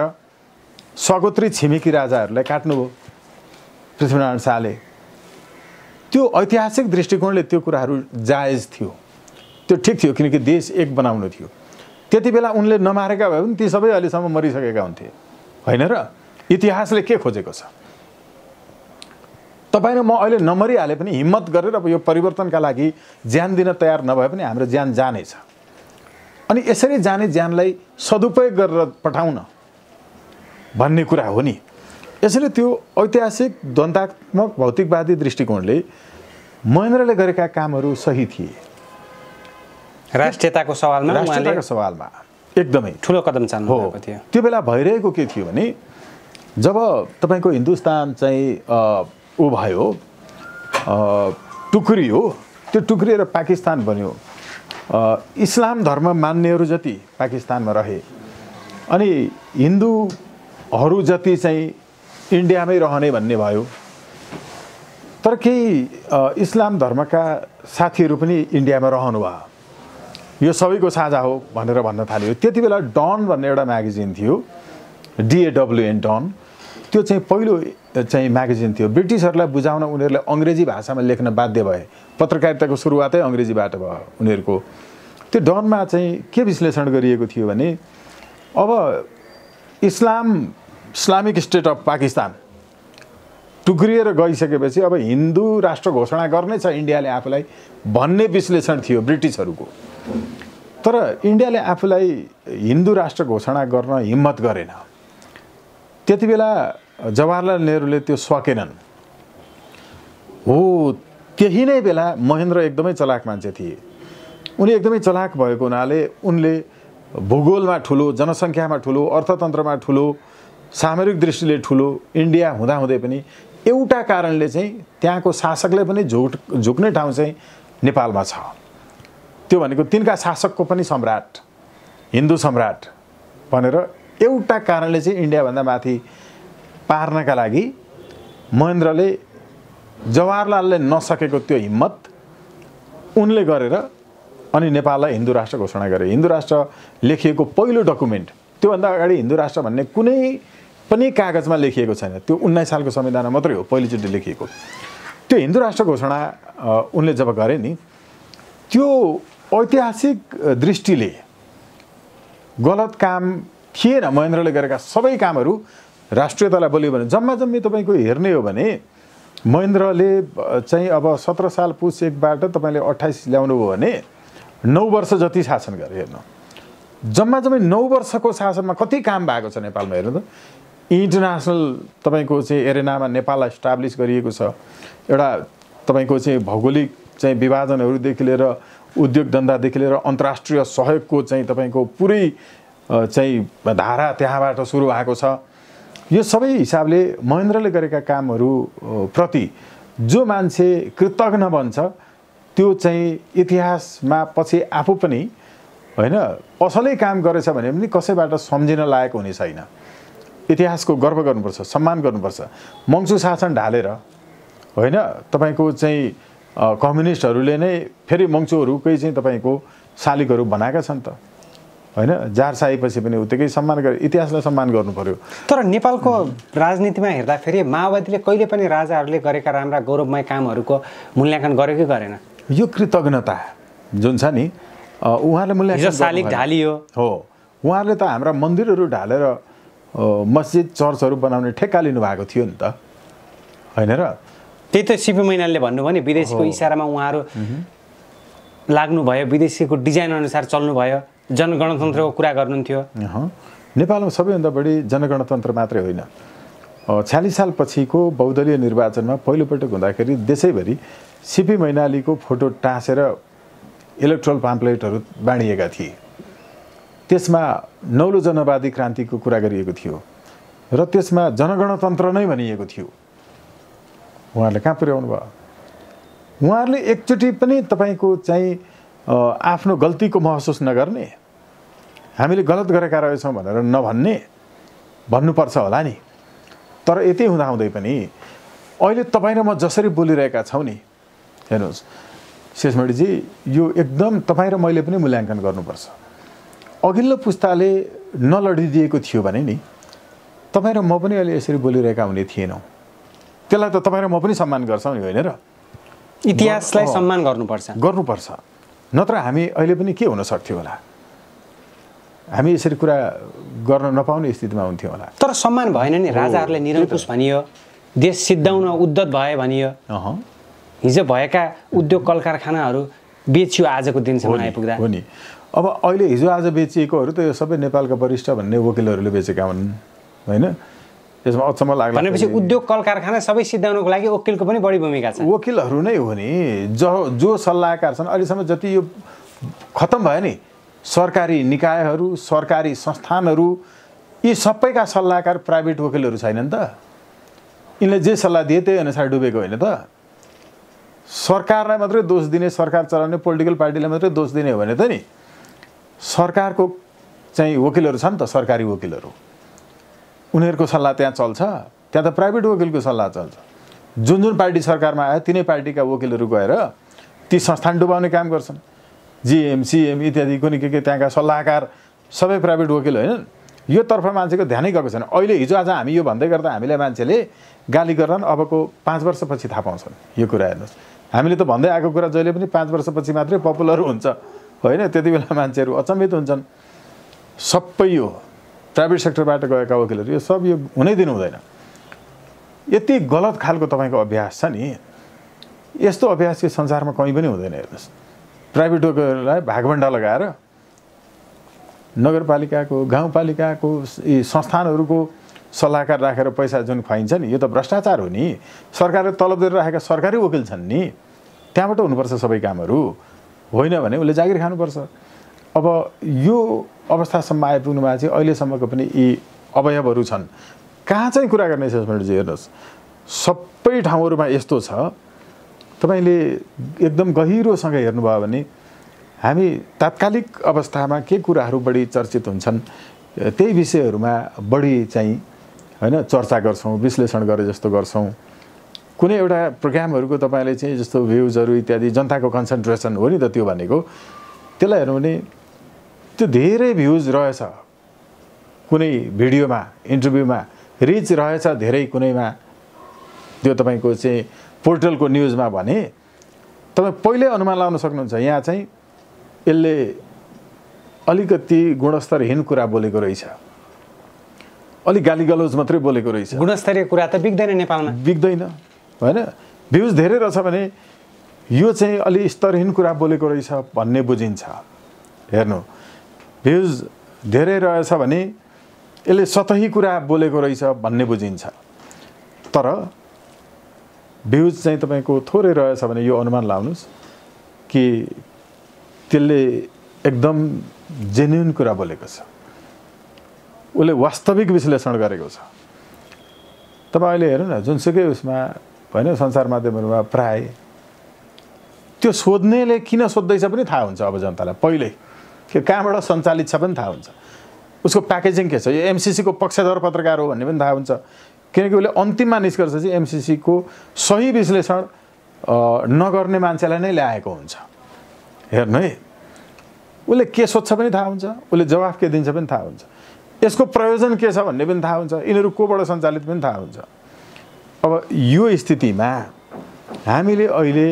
सगोत्री छिमेकी राजाहरूलाई काट्नुभयो पृथ्वीनारायण शाहले। त्यो ऐतिहासिक दृष्टिकोणले त्यो कुराहरू जायज थियो, त्यो ठिक थियो किनकि देश एक बनाउनु थियो। त्यति बेला उनले नमारेका भए पनि ती सबै अहिलेसम्म मरिसकेका हुन्थे होइन र? इतिहासले के खोजेको छ? तपाईँ र म अहिले नमरिहाले पनि हिम्मत गरेर अब यो परिवर्तनका लागि ज्यान दिन तयार नभए पनि हाम्रो ज्यान जानेछ। अनि यसरी जाने ज्यानलाई सदुपयोग गरेर पठाउन भन्ने कुरा हो नि। यसैले त्यो ऐतिहासिक द्वन्द्वात्मक भौतिकवादी दृष्टिकोणले महेन्द्रले गरेका कामहरू सही थिए। राष्ट्रियताको सवालमा एकदमै ठुलो कदम चाल्नुभएको थियो। त्यो बेला भइरहेको के थियो भने जब तपाईँको हिन्दुस्तान चाहिँ ऊ भयो टुक्रियो, त्यो टुक्रिएर पाकिस्तान बन्यो। इस्लाम धर्म मान्नेहरू जति पाकिस्तानमा रहे अनि हिन्दूहरू जति चाहिँ इन्डियामै रहने भन्ने भयो। तर केही इस्लाम धर्मका साथीहरू पनि इन्डियामा रहनु भयो। यो सबैको साझा हो भनेर भन्न थाल्यो। त्यति बेला डन भन्ने एउटा म्यागजिन थियो, DAWN डन। त्यो चाहिँ पहिलो चाहिँ म्यागजिन थियो। ब्रिटिसहरूलाई बुझाउन उनीहरूले अङ्ग्रेजी भाषामा लेख्न बाध्य भए। पत्रकारिताको सुरुवातै अङ्ग्रेजीबाट भयो उनीहरूको। त्यो डनमा चाहिँ के विश्लेषण गरिएको थियो भने अब इस्लामिक स्टेट अफ पाकिस्तान टुक्रिएर गइसकेपछि अब हिन्दू राष्ट्र घोषणा गर्नै छ इन्डियाले आफूलाई भन्ने विश्लेषण थियो ब्रिटिसहरूको। तर इन्डियाले आफूलाई हिन्दू राष्ट्र घोषणा गर्न हिम्मत गरेन। त्यति बेला जवाहरलाल नेहरूले त्यो सकेनन्। हो त्यही नै बेला महेन्द्र एकदमै चलाक मान्छे थिए। उनी एकदमै चलाक भएको हुनाले उनले भूगोलमा ठुलो, जनसङ्ख्यामा ठुलो, अर्थतन्त्रमा ठुलो, सामरिक दृष्टिले ठुलो इन्डिया हुँदाहुँदै पनि एउटा कारणले चाहिँ त्यहाँको शासकले पनि झुक्ने ठाउँ चाहिँ नेपालमा छ। त्यो भनेको तिनका शासकको पनि सम्राट, हिन्दू सम्राट भनेर एउटा कारणले चाहिँ इन्डियाभन्दा माथि पार्नका लागि महेन्द्रले जवाहरलालले नसकेको त्यो हिम्मत उनले गरेर अनि नेपाललाई हिन्दू राष्ट्र घोषणा गरे। हिन्दू राष्ट्र लेखिएको पहिलो डकुमेन्ट, त्योभन्दा अगाडि हिन्दू राष्ट्र भन्ने कुनै पनि कागजमा लेखिएको छैन। त्यो 19 सालको संविधानमा मात्रै हो पहिलोचोटि लेखिएको। त्यो हिन्दू राष्ट्र घोषणा उनले जब गरे नि, त्यो ऐतिहासिक दृष्टिले गलत काम थिएन। महेन्द्रले गरेका सबै कामहरू राष्ट्रियतालाई बलियो भने जम्मा जम्मी तपाईँको हेर्ने हो भने महेन्द्रले चाहिँ अब 17 साल पुस 1बाट तपाईँले 28 ल्याउनु भयो भने 9 वर्ष जति शासन गरे। हेर्नु जम्मा जम्मी 9 वर्षको शासनमा कति काम भएको छ नेपालमा। हेर्नु त इन्टरनेसनल तपाईँको चाहिँ एरेनामा नेपाललाई इस्टाब्लिस गरिएको छ। एउटा तपाईँको चाहिँ भौगोलिक चाहिँ विभाजनहरूदेखि लिएर उद्योग धन्दादेखि लिएर अन्तर्राष्ट्रिय सहयोगको चाहिँ तपाईँको पुरै चाहिँ धारा त्यहाँबाट सुरु भएको छ। यो सबै हिसाबले महेन्द्रले गरेका कामहरू प्रति जो मान्छे कृतज्ञ बन्छ त्यो चाहिँ इतिहासमा पछि आफू पनि होइन असलै काम गरेछ भने पनि कसैबाट सम्झिन लायक हुने छैन। इतिहासको गर्व गर्नुपर्छ, सम्मान गर्नुपर्छ। मङ्सु शासन ढालेर होइन तपाईँको चाहिँ कम्युनिस्टहरूले नै फेरि मङ्सुहरूकै चाहिँ तपाईँको शालिगहरू बनाएका छन् त होइन। जार साहेपछि पनि उत्तिकै सम्मान गरे। इतिहासलाई सम्मान गर्नु पर्यो। तर नेपालको राजनीतिमा हेर्दाखेरि माओवादीले कहिले पनि राजाहरूले गरेका राम्रा गौरवमय कामहरूको मूल्याङ्कन गर्यो कि गरेन? यो कृतज्ञता जुन छ नि उहाँले मूल्याङ्कन शालिग ढालियो हो। उहाँहरूले त हाम्रा मन्दिरहरू ढालेर मस्जिद चर्चहरू बनाउने ठेक्का लिनुभएको थियो नि त, होइन र? त्यही त सिपी मैनालीले भन्नुभयो नि, विदेशीको इसारामा उहाँहरू लाग्नुभयो, विदेशीको डिजाइन अनुसार चल्नुभयो, जनगणतन्त्रको कुरा गर्नुहुन्थ्यो। नेपालमा सबैभन्दा बढी जनगणतन्त्र मात्रै होइन, 46 साल पछिको बहुदलीय निर्वाचनमा पहिलोपटक हुँदाखेरि देशैभरि सिपी मैनालीको फोटो टाँसेर इलेक्ट्रल पाम्पलेटहरू बाँडिएका थिए। त्यसमा नौलो जनवादी क्रान्तिको कुरा गरिएको थियो र त्यसमा जनगणतन्त्र नै भनिएको थियो। उहाँहरूले कहाँ पुर्याउनु भयो? उहाँहरूले एकचोटि पनि तपाईँको चाहिँ आफ्नो गल्तीको महसुस नगर्ने, हामीले गलत गरेका रहेछौँ भनेर नभन्ने, भन्नुपर्छ होला नि। तर यति हुँदाहुँदै पनि अहिले तपाईँ र म जसरी बोलिरहेका छौँ नि, हेर्नुहोस् शेषमणिजी, यो एकदम तपाईँ र मैले पनि मूल्याङ्कन गर्नुपर्छ। अघिल्लो पुस्ताले नलडिदिएको थियो भने नि तपाईँ र म पनि अहिले यसरी बोलिरहेका हुने थिएनौँ। त्यसलाई त तपाईँ र म पनि सम्मान गर्छौँ नि, होइन र? इतिहासलाई सम्मान गर्नुपर्छ। नत्र हामी अहिले पनि के हुन सक्थ्यो होला? हामी यसरी कुरा गर्न नपाउने स्थितिमा हुन्थ्यो होला। तर सम्मान भएन नि, राजाहरूले निरङ्कुश भनियो, देश सिद्धाउन उद्यत भयो भनियो। हिजो भएका उद्योग कल कारखानाहरू बेचियो आजको दिनसम्म आइपुग्दा। हो नि। अब अहिले हिजो आज बेचिएकोहरू त यो सबै नेपालका वरिष्ठ भन्ने वकिलहरूले बेचेका हुन्, होइन? यसमा अचम्म लाग्ला भनेपछि उद्योग कल कारखाना सबै सिद्धाउनको लागि वकिलको पनि बढी भूमिका छ। वकिलहरू नै हो नि, जो सल्लाहकार छन्। अहिलेसम्म जति यो खत्म भयो नि, सरकारी निकायहरू, सरकारी संस्थानहरू, यी सबैका सल्लाहकार प्राइभेट वकिलहरू छैनन् त? यिनले जे सल्लाह दिए त्यही अनुसार डुबेको होइन त? सरकारलाई मात्रै दोष दिने, सरकार चलाउने पोलिटिकल पार्टीलाई मात्रै दोष दिने हो भने त नि, सरकारको चाहिँ वकिलहरू छन् त, सरकारी वकिलहरू, उनीहरूको सल्लाह त्यहाँ चल्छ। त्यहाँ त प्राइभेट वकिलको सल्लाह चल्छ। जुन जुन पार्टी सरकारमा आयो तिनै पार्टीका वकिलहरू गएर ती संस्थान डुबाउने काम गर्छन्। जिएम, सिएम इत्यादि कुनै के त्यहाँका सल्लाहकार सबै प्राइभेट वकिल होइनन्। यो तर्फ मान्छेको ध्यानै गएको छैन। अहिले हिजो आज हामी यो भन्दै गर्दा हामीलाई मान्छेले गाली गर्छन्, अबको 5 वर्षपछि थाहा पाउँछन् यो कुरा। हेर्नुहोस्, हामीले त भन्दै आएको कुरा जहिले पनि 5 वर्षपछि मात्रै पपुलर हुन्छ, होइन? त्यति बेला मान्छेहरू अचम्मित हुन्छन्। सबै यो प्राइभेट सेक्टरबाट गएका वकिलहरू, यो सब यो हुनै दिनु हुँदैन। यति गलत खालको तपाईँको अभ्यास छ नि, यस्तो अभ्यास चाहिँ संसारमा कहीँ पनि हुँदैन। हेर्नुहोस्, प्राइभेट वकिललाई भागभण्डा लगाएर नगरपालिकाको, गाउँपालिकाको यी संस्थानहरूको सल्लाहकार राखेर पैसा जुन खुवाइन्छ नि, यो त भ्रष्टाचार हो नि। सरकारले तलब दिएर राखेका सरकारी वकिल छन् नि, त्यहाँबाट हुनुपर्छ सबै कामहरू, होइन भने उसले जागिर खानुपर्छ। अब यो अवस्थासम्म आइपुग्नुमा चाहिँ अहिलेसम्मको पनि यी अवयवहरू छन्। कहाँ चाहिँ कुरा गर्ने शेषमणिजी? हेर्नुहोस्, सबै ठाउँहरूमा यस्तो छ। तपाईँले एकदम गहिरोसँग हेर्नुभयो भने हामी तात्कालिक अवस्थामा के कुराहरू बढी चर्चित हुन्छन् त्यही विषयहरूमा बढी चाहिँ होइन चर्चा गर्छौँ, विश्लेषण गरे जस्तो गर्छौँ। कुनै एउटा प्रोग्रामहरूको तपाईँले चाहिँ जस्तो भ्युजहरू इत्यादि जनताको कन्सन्ट्रेसन हो नि त, त्यो भनेको त्यसलाई हेर्नु भने त्यो धेरै भ्युज रहेछ कुनै भिडियोमा, इन्टरभ्यूमा रिच रहेछ धेरै कुनैमा, त्यो तपाईँको चाहिँ पोर्टलको न्युजमा भने तपाईँ पहिल्यै अनुमान लगाउन सक्नुहुन्छ यहाँ चाहिँ यसले अलिकति गुणस्तरहीन कुरा बोलेको रहेछ, अलिक गालीगलौज मात्रै बोलेको रहेछ। गुणस्तरीय कुरा त बिग्दैन नेपालमा, बिग्दैन, होइन? भ्युज धेरै रहेछ भने यो चाहिँ अलि स्तरहीन कुरा बोलेको रहेछ भन्ने बुझिन्छ। हेर्नु, भ्युज धेरै रहेछ भने यसले सतही कुरा बोलेको रहेछ भन्ने बुझिन्छ। तर भ्युज चाहिँ तपाईँको थोरै रहेछ भने यो अनुमान लाउनुहोस् कि त्यसले एकदम जेन्युन कुरा बोलेको छ, उसले वास्तविक विश्लेषण गरेको छ। तपाईँ अहिले हेर्नु न, जुनसुकै उसमा होइन सञ्चार माध्यमहरूमा प्राय त्यो सोध्नेले किन सोध्दैछ पनि थाहा हुन्छ अब जनतालाई पहिल्यै, कि कहाँबाट सञ्चालित छ पनि थाहा हुन्छ, उसको प्याकेजिङ के छ, यो एमसिसीको पक्षधर पत्रकार हो भन्ने पनि थाहा हुन्छ। किनकि उसले अन्तिममा निष्कर्ष चाहिँ एमसिसीको सही विश्लेषण नगर्ने मान्छेलाई नै ल्याएको हुन्छ। हेर्नु है, उसले के सोध्छ पनि थाहा हुन्छ, उसले जवाफ के दिन्छ पनि थाहा हुन्छ, यसको प्रयोजन के छ भन्ने पनि थाहा हुन्छ, यिनीहरू कोबाट सञ्चालित पनि थाहा हुन्छ। अब यो स्थितिमा हामीले अहिले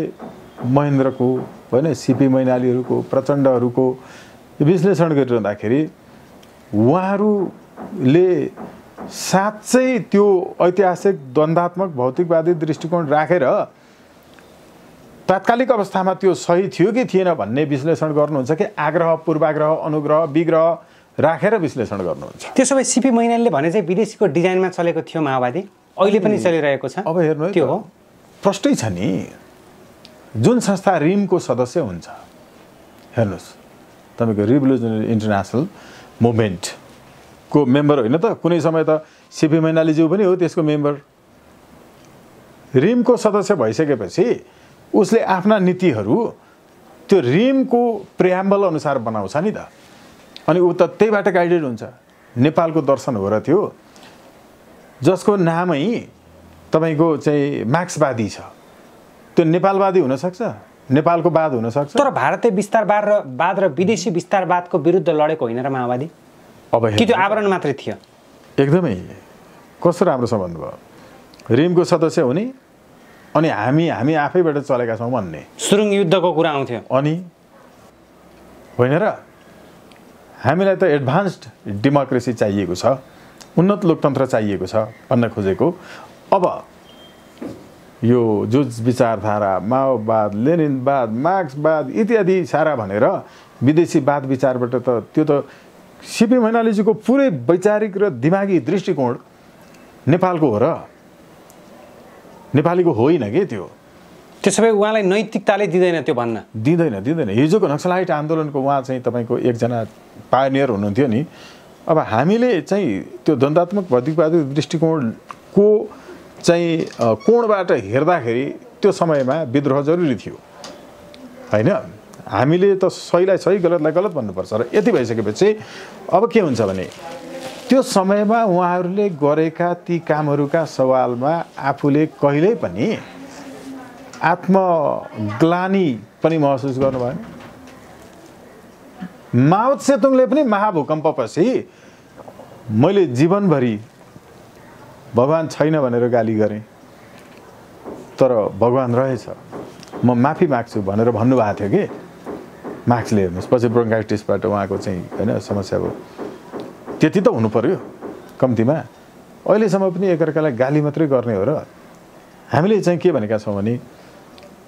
महेन्द्रको होइन सिपी मैनालीहरूको प्रचण्डहरूको विश्लेषण गरिरहँदाखेरि उहाँहरूले साँच्चै त्यो ऐतिहासिक द्वन्द्वात्मक भौतिकवादी दृष्टिकोण राखेर तात्कालिक अवस्थामा त्यो सही थियो कि थिएन भन्ने विश्लेषण गर्नुहुन्छ कि आग्रह, पूर्वाग्रह, अनुग्रह, विग्रह राखेर विश्लेषण गर्नुहुन्छ? त्यसो भए सीपी मैनालीले भने चाहिँ विदेशीको डिजाइनमा चलेको थियो माओवादी, अहिले पनि चलिरहेको छ। अब हेर्नु है, त्यो हो प्रष्टै छ नि। जुन संस्था रिमको सदस्य हुन्छ, हेर्नुहोस् तपाईँको रिभोल्युसनरी इन्टरनेसनल मुभमेन्टको मेम्बर होइन त, कुनै समय त सीपी मैनालीज्यू पनि हो त्यसको मेम्बर। रिमको सदस्य भइसकेपछि उसले आफ्ना नीतिहरू त्यो रिमको प्रियाम्बल अनुसार बनाउँछ नि त, अनि ऊ त त्यहीबाट गाइडेड हुन्छ। नेपालको दर्शन हो र त्यो, जसको नामै तपाईँको चाहिँ मार्क्सवादी छ, त्यो नेपालवादी हुनसक्छ, नेपालको वाद हुनसक्छ। तर भारतीय विस्तारवाद र विदेशी विस्तारवादको विरुद्ध लडेको होइन र माओवादी? अब कि त्यो आवरण मात्रै थियो? एकदमै कस्तो राम्रो सम्बन्ध भयो। रिमको सदस्य हुने अनि हामी आफैबाट चलेका छौँ भन्ने सुरुङ युद्धको कुरा आउँथ्यो। अनि होइन र, हामीलाई त एडभान्स्ड डेमोक्रेसी चाहिएको छ, उन्नत लोकतन्त्र चाहिएको छ भन्न खोजेको। अब यो जुज विचारधारा, माओवाद, लेनिनवाद, मार्क्सवाद इत्यादि सारा भनेर विदेशी वाद विचारबाट त त्यो त सीपी मैनालीजीको पुरै वैचारिक र दिमागी दृष्टिकोण नेपालको हो र, नेपालीको होइन के त्यो। त्यसो भए उहाँलाई नैतिकताले दिँदैन त्यो भन्न? दिँदैन। हिजोको नक्सलाइट आन्दोलनको उहाँ चाहिँ तपाईँको एकजना पायनियर हुनुहुन्थ्यो नि। अब हामीले चाहिँ त्यो द्वन्द्वात्मक भौतिकवादी दृष्टिकोणको चाहिँ कोणबाट हेर्दाखेरि त्यो समयमा विद्रोह जरुरी थियो होइन। हामीले त सहीलाई सही, गलतलाई गलत भन्नुपर्छ। र यति भइसकेपछि अब के हुन्छ भने त्यो समयमा उहाँहरूले गरेका ती कामहरूका सवालमा आफूले कहिल्यै पनि आत्मग्लानी पनि महसुस गर्नु भएन। माओ त्से-तुङले पनि महाभूकम्पपछि मैले जीवनभरि भगवान छैन भनेर गाली गरेँ, तर भगवान रहेछ, म माफी माग्छु भनेर भन्नुभएको थियो कि मार्क्सले। हेर्नुहोस् पछि ब्रोङ्काइटिसबाट उहाँको चाहिँ होइन समस्या भयो। त्यति त हुनु पर्यो कम्तीमा। अहिलेसम्म पनि एकअर्कालाई गाली मात्रै गर्ने हो र। हामीले चाहिँ के भनेका छौँ भने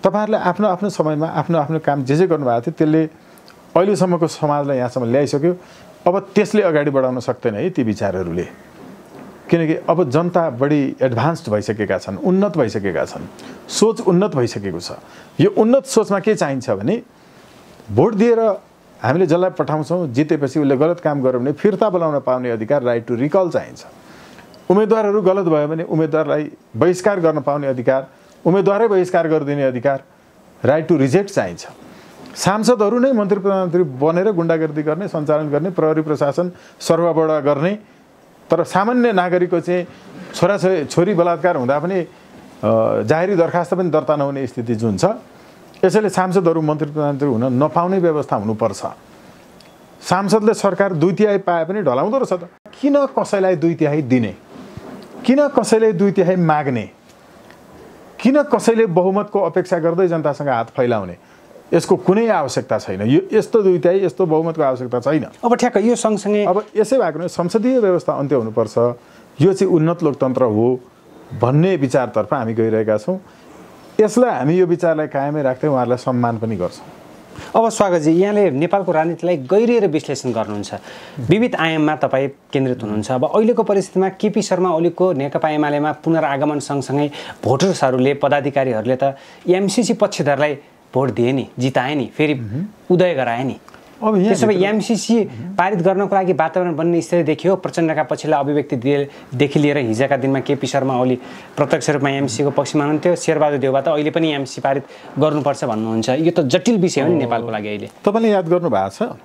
तपाईँहरूले आफ्नो आफ्नो समयमा आफ्नो आफ्नो काम जे गर्नुभएको थियो त्यसले अहिलेसम्मको समाजलाई यहाँसम्म ल्याइसक्यो। अब त्यसले अगाडि बढाउन सक्दैन है ती विचारहरूले, किनकि अब जनता बढी एडभान्स्ड भइसकेका छन्, उन्नत भइसकेका छन्, सोच उन्नत भइसकेको छ। यो उन्नत सोचमा के चाहिन्छ भने भोट दिएर हामीले जसलाई पठाउँछौँ जितेपछि उसले गलत काम गर्यो भने फिर्ता बोलाउन पाउने अधिकार, राइट टु रिकल चाहिन्छ। उम्मेदवारहरू गलत भयो भने उम्मेदवारलाई बहिष्कार गर्न पाउने अधिकार, उम्मेदवारै बहिष्कार गरिदिने अधिकार, राइट टु रिजेक्ट चाहिन्छ। सांसदहरू नै मन्त्री प्रधानमन्त्री बनेर गुन्डागर्दी गर्ने, सञ्चालन गर्ने, प्रहरी प्रशासन सर्वबडा गर्ने, तर सामान्य नागरिकको चाहिँ छोरी बलात्कार हुँदा पनि जाहेरी दरखास्त पनि दर्ता नहुने स्थिति जुन छ, यसैले सांसदहरू मन्त्री प्रधानमन्त्री हुन नपाउने व्यवस्था हुनुपर्छ। सांसदले सरकार 2/3 पाए पनि ढलाउँदो रहेछ त। किन कसैलाई 2/3 दिने, किन कसैले 2/3 माग्ने, किन कसैले बहुमतको अपेक्षा गर्दै जनतासँग हात फैलाउने? यसको कुनै आवश्यकता छैन। यो यस्तो 2/3 यस्तो बहुमतको आवश्यकता छैन। अब ठ्याक्क यो सँगसँगै अब यसै भएको संसदीय व्यवस्था अन्त्य हुनुपर्छ, यो चाहिँ उन्नत लोकतन्त्र हो भन्ने विचारतर्फ हामी गइरहेका छौँ। यसलाई हामी यो विचारलाई कायमै राख्दै उहाँहरूलाई सम्मान पनि गर्छौँ। अब स्वागतजी, यहाँले नेपालको राजनीतिलाई गहिरिएर विश्लेषण गर्नुहुन्छ, विविध आयाममा तपाईँ केन्द्रित हुनुहुन्छ। अब अहिलेको परिस्थितिमा केपी शर्मा ओलीको नेकपा एमालेमा पुनरागमन सँगसँगै भोटर्सहरूले, पदाधिकारीहरूले त एमसिसी पक्षधरलाई भोट दिए नि, जिताए नि, फेरि उदय गराए नि। त्यसो भए एमसिसी पारित गर्नको लागि वातावरण बन्ने स्थिति देखियो। प्रचण्डका पछिल्ला अभिव्यक्तिदेखि लिएर हिजोका दिनमा केपी शर्मा ओली प्रत्यक्ष रूपमा एमसीको पक्षमा हुनुहुन्थ्यो। शेरबहादुर देउवा त अहिले पनि एमसी पारित गर्नुपर्छ भन्नुहुन्छ। यो त जटिल विषय हो नि नेपालको लागि अहिले। तपाईँले याद गर्नु भएको छ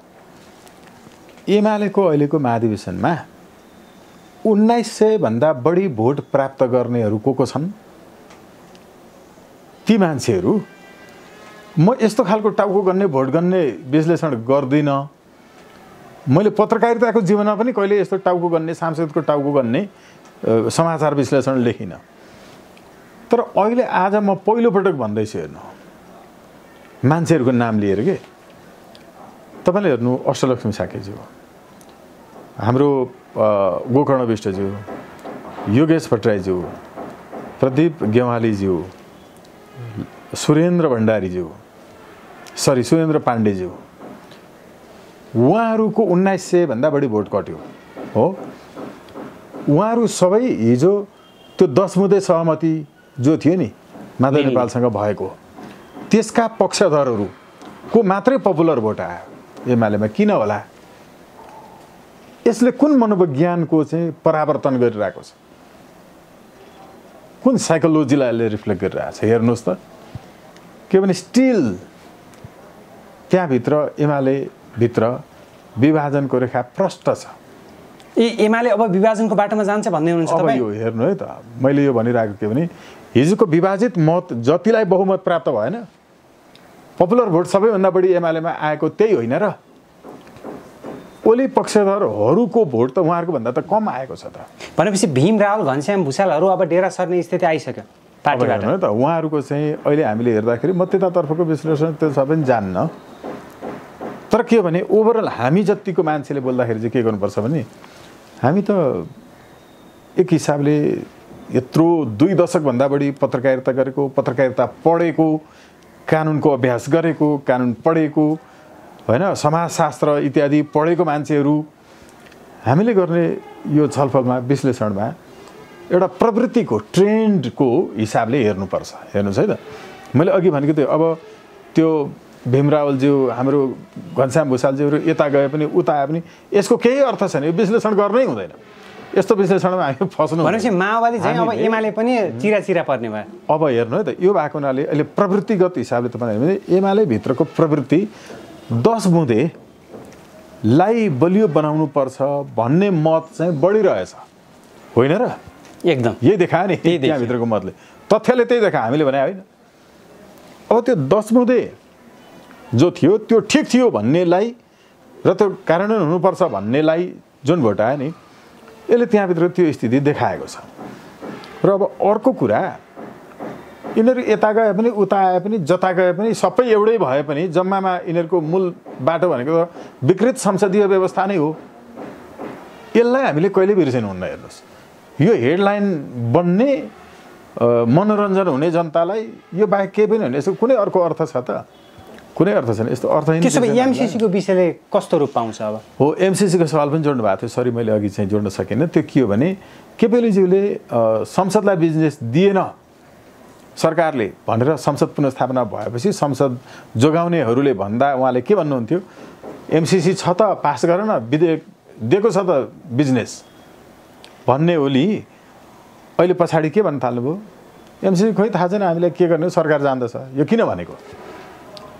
एमालेको अहिलेको महाधिवेशनमा 1900 भन्दा बढी भोट प्राप्त गर्नेहरू को छन्? ती मान्छेहरू म यस्तो खालको टाउको गर्ने भोट गर्ने विश्लेषण गर्दिनँ। मैले पत्रकारिताको जीवनमा पनि कहिले यस्तो टाउको गर्ने, सांसदको टाउको गर्ने समाचार विश्लेषण लेखिनँ। तर अहिले आज म पहिलोपटक भन्दैछु, हेर्नु मान्छेहरूको नाम लिएर के। तपाईँले हेर्नु अष्टलक्ष्मी साकेजी हो, हाम्रो गोकर्ण विष्टज्यू, योगेश भट्टराईज्यू, प्रदीप गेवालीज्यू, सुरेन्द्र पाण्डेज्यू, उहाँहरूको 1900 भन्दा बढी भोट कट्यो हो। उहाँहरू सबै हिजो त्यो 10 मुदे सहमति जो थियो नि माधव नेपालसँग भएको, त्यसका पक्षधरहरूको मात्रै पपुलर भोट आयो एमालेमा। किन होला? यसले कुन मनोविज्ञानको चाहिँ परावर्तन गरिरहेको छ, कुन साइकोलोजीलाई यसले रिफ्लेक्ट गरिरहेको छ हेर्नुहोस् त। के भने स्टिल त्यहाँभित्र एमाले भित्र विभाजनको रेखा प्रष्ट छ। एमाले अब विभाजनको बाटोमा जान्छ भन्ने हुनुहुन्छ तपाईँ? अब यो हेर्नु है त, मैले यो भनिरहेको के भने हिजोको विभाजित मत जतिलाई बहुमत प्राप्त भएन, पपुलर भोट सबैभन्दा बढी एमालेमा आएको त्यही होइन र? ओली पक्षधरहरूको भोट त उहाँहरूको भन्दा त कम आएको छ त। भनेपछि भीम रावल घनश्याम भुषालहरू अब डेरा सर्ने स्थिति आइसक्यो पार्टीबाट त। उहाँहरूको चाहिँ अहिले हामीले हेर्दाखेरि म त्यतातर्फको विश्लेषण त्यो सबै जान्न, तर के भने ओभरअल हामी जतिको मान्छेले बोल्दाखेरि चाहिँ के गर्नुपर्छ भने हामी त एक हिसाबले यत्रो 2 दशकभन्दा बढी पत्रकारिता गरेको, पत्रकारिता पढेको, कानुनको अभ्यास गरेको, कानुन पढेको होइन, समाजशास्त्र इत्यादि पढेको मान्छेहरू हामीले गर्ने यो छलफलमा विश्लेषणमा एउटा प्रवृत्तिको ट्रेन्डको हिसाबले हेर्नुपर्छ। हेर्नुहोस् है त, मैले अघि भनेको थिएँ अब त्यो भीमरावलज्यू हाम्रो घनश्याम भुषालज्यूहरू यता गए पनि उता आए पनि यसको केही अर्थ छैन, यो विश्लेषण गर्नै हुँदैन। यस्तो विश्लेषणमा हामी फस्नु भनेपछि माओवादी चाहिँ अब एमाले पनि चिरा पर्ने भयो। अब हेर्नु है त, यो भएको हुनाले अहिले प्रवृत्तिगत हिसाबले तपाईँ भने एमाले भित्रको प्रवृत्ति 10 बुँदेलाई बलियो बनाउनु पर्छ भन्ने मत चाहिँ बढिरहेछ होइन र? एकदम यही देखायो नि त्यहाँभित्रको मतले, तथ्यले त्यही देखायो, हामीले भने होइन। अब त्यो 10 बुँदे जो थियो त्यो ठिक थियो भन्नेलाई र त्यो कार्यान्वयन हुनुपर्छ भन्नेलाई जुन भोट आयो नि, यसले त्यहाँभित्र त्यो स्थिति देखाएको छ। र अब अर्को कुरा, यिनीहरू यता गए पनि उता आए पनि जता गए पनि सबै एउटै भए पनि जम्मामा यिनीहरूको मूल बाटो भनेको त विकृत संसदीय व्यवस्था नै हो। यसलाई हामीले कहिले बिर्सिनुहुन्न। हेर्नुहोस्, यो हेडलाइन बन्ने मनोरञ्जन हुने जनतालाई यो बाहेक केही पनि होइन, यसको कुनै अर्को अर्थ छ त? कुनै अर्थ छैन। यस्तो अर्थहीन। त्यसो भए एमसीसीको विषयले कस्तो रूप पाउँछ अब? हो, एमसीसीको सवाल पनि जोड्नु भएको थियो, सरी मैले अघि चाहिँ जोड्न सकिनँ। त्यो के हो भने केपीओलीज्यूले संसदलाई बिजनेस दिएन सरकारले भनेर संसद पुनर्स्थापना भएपछि संसद जोगाउनेहरूले भन्दा उहाँले के भन्नुहुन्थ्यो, एमसीसी छ त पास गर न, विधेयक दिएको छ त बिजनेस भन्ने ओली अहिले पछाडि के भन्न थाल्नुभयो, एमसीसी खोइ थाहा छैन हामीलाई के गर्ने, सरकार जान्दछ। यो किन भनेको?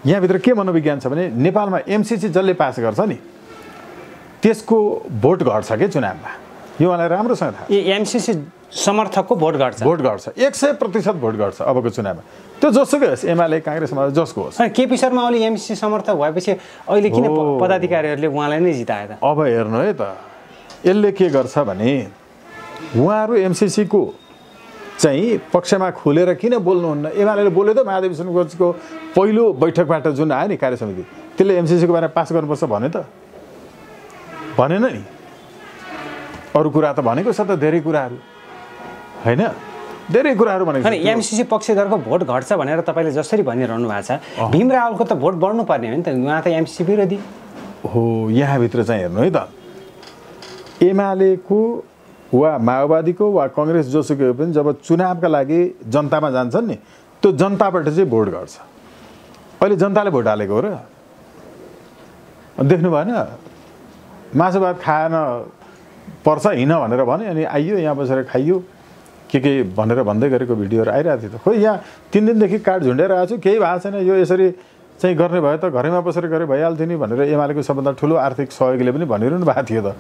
यहाँभित्र के मनोविज्ञान छ भने नेपालमा एमसीसी जसले पास गर्छ नि त्यसको भोट घट्छ के चुनावमा, यो मलाई राम्रोसँग थाहा। एमसीसी समर्थकको भोट घट्छ? भोट घट्छ, 100% भोट घट्छ अबको चुनावमा। त्यो जसोकै होस्, एमाले काङ्ग्रेसमा जसको होस्। केपी शर्मा ओली एमसीसी समर्थक भएपछि अहिले किन पदाधिकारीहरूले उहाँलाई नै जिताए त? अब हेर्नु है त, यसले के गर्छ भने उहाँहरू एमसीसीको चाहिँ पक्षमा खुलेर किन बोल्नुहुन्न? एमाले बोल्यो त महाधिवेशन कोचको पहिलो बैठकबाट जुन आयो नि कार्य समिति, त्यसले एमसीसीको बारेमा पास गर्नुपर्छ भन्यो त? भनेन नि। अरू कुरा त भनेको छ त, धेरै कुराहरू होइन, धेरै कुराहरू भनेको छ। एमसीसी पक्षधरको भोट घट्छ भनेर तपाईँले जसरी भनिरहनु भएको छ, भीम रावलको त भोट बढ्नु पर्ने हो नि त, उहाँ त एमसीसी विरोधी हो। यहाँभित्र चाहिँ हेर्नु है त, एमालेको वा माओवादीको वा काङ्ग्रेस जोसुकै पनि जब चुनावका लागि जनतामा जान्छन् नि, त्यो जनताबाट चाहिँ भोट घट्छ। अहिले जनताले भोट हालेको हो र? देख्नु भएन, मासु भात खान पर्छ हिँड भनेर भने अनि आइयो यहाँ बसेर खाइयो के भनेर भन्दै गरेको भिडियोहरू आइरहेको थियो त। खोइ यहाँ 3 दिनदेखि काठ झुन्डेर आएको छु, केही भएको छैन, यो यसरी चाहिँ गर्ने भयो त घरैमा बसेर गरे भइहाल्थ्यो नि भनेर एमालेको सबभन्दा ठुलो आर्थिक सहयोगीले पनि भनिरहनु भएको थियो त,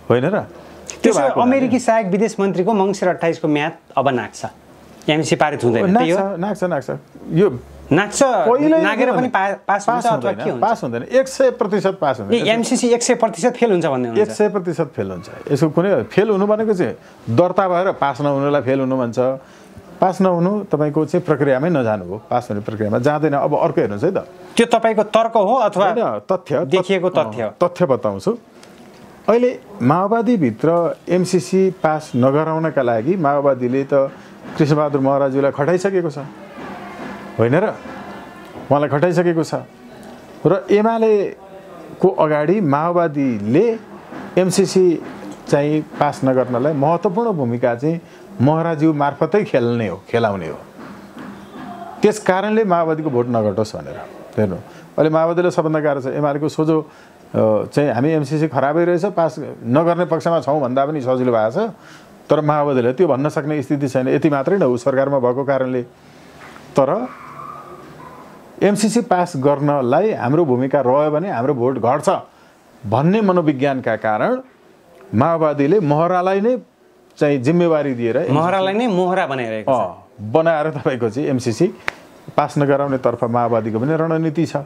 होइन र? त्यसो अमेरिकी सहायक विदेश मन्त्रीको मङ्सिर 28 को म्याद अब नाग्छ, एमसीसी पारित हुँदैन? नाग्छ यो नाग्छ, नागेर पनि पास हुन्छ अथवा के हुन्छ? पास हुँदैन, 100% पास हुँदैन। एमसीसी 100% फेल हुन्छ भन्ने हुन्छ? 100% फेल हुन्छ। यसको कुनै फेल हुनु भनेको चाहिँ दर्ता भएर पास नहुनुलाई फेल हुनु भन्छ। पास नहुनु तपाईँको चाहिँ प्रक्रियामै नजानु हो, पास हुने प्रक्रियामा जाँदैन। अब अर्को हेर्नुहोस् है त, त्यो तपाईँको तर्क हो अथवा तथ्य? देखिएको तथ्य? तथ्य बताउँछु। अहिले माओवादीभित्र एमसिसी पास नगराउनका लागि माओवादीले त कृष्णबहादुर महराज्यूलाई खटाइसकेको छ होइन र? उहाँलाई खटाइसकेको छ र एमालेको अगाडि माओवादीले एमसिसी चाहिँ पास नगर्नलाई महत्त्वपूर्ण भूमिका चाहिँ महराज्यू मार्फतै खेलाउने हो। त्यस कारणले माओवादीको भोट नघटोस् भनेर हेर्नु। अहिले माओवादीले सबभन्दा गाह्रो छ। एमालेको सोझो चाहिँ हामी एमसिसी खराबै रहेछ, पास नगर्ने पक्षमा छौँ भन्दा पनि सजिलो भएको छ, तर माओवादीले त्यो भन्न सक्ने स्थिति छैन। यति मात्रै न, ऊ सरकारमा भएको कारणले। तर एमसिसी पास गर्नलाई हाम्रो भूमिका रह्यो भने हाम्रो भोट घट्छ भन्ने मनोविज्ञानका कारण माओवादीले महरालाई नै चाहिँ जिम्मेवारी दिएर महरालाई नै मोहरा बनाइरहेको छ, बनाएर तपाईँको चाहिँ एमसिसी पास नगराउने तर्फ माओवादीको पनि रणनीति छ।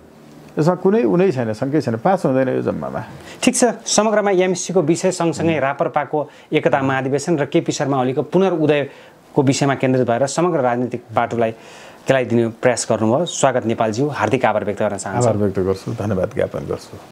यसमा कुनै छैन, शङ्कै छैन, पास हुँदैन यो जम्मामा। ठिक छ, समग्रमा एमसिसीको विषय सँगसँगै रापरपाको एकता महाधिवेशन र केपी शर्मा ओलीको पुनर्उदयको विषयमा केन्द्रित भएर समग्र राजनीतिक पाटोलाई केलाइदिने प्रयास गर्नुभयो। स्वागत नेपालज्यू, हार्दिक आभार व्यक्त गर्न चाहन्छु। आभार व्यक्त गर्छु, धन्यवाद ज्ञापन गर्छु।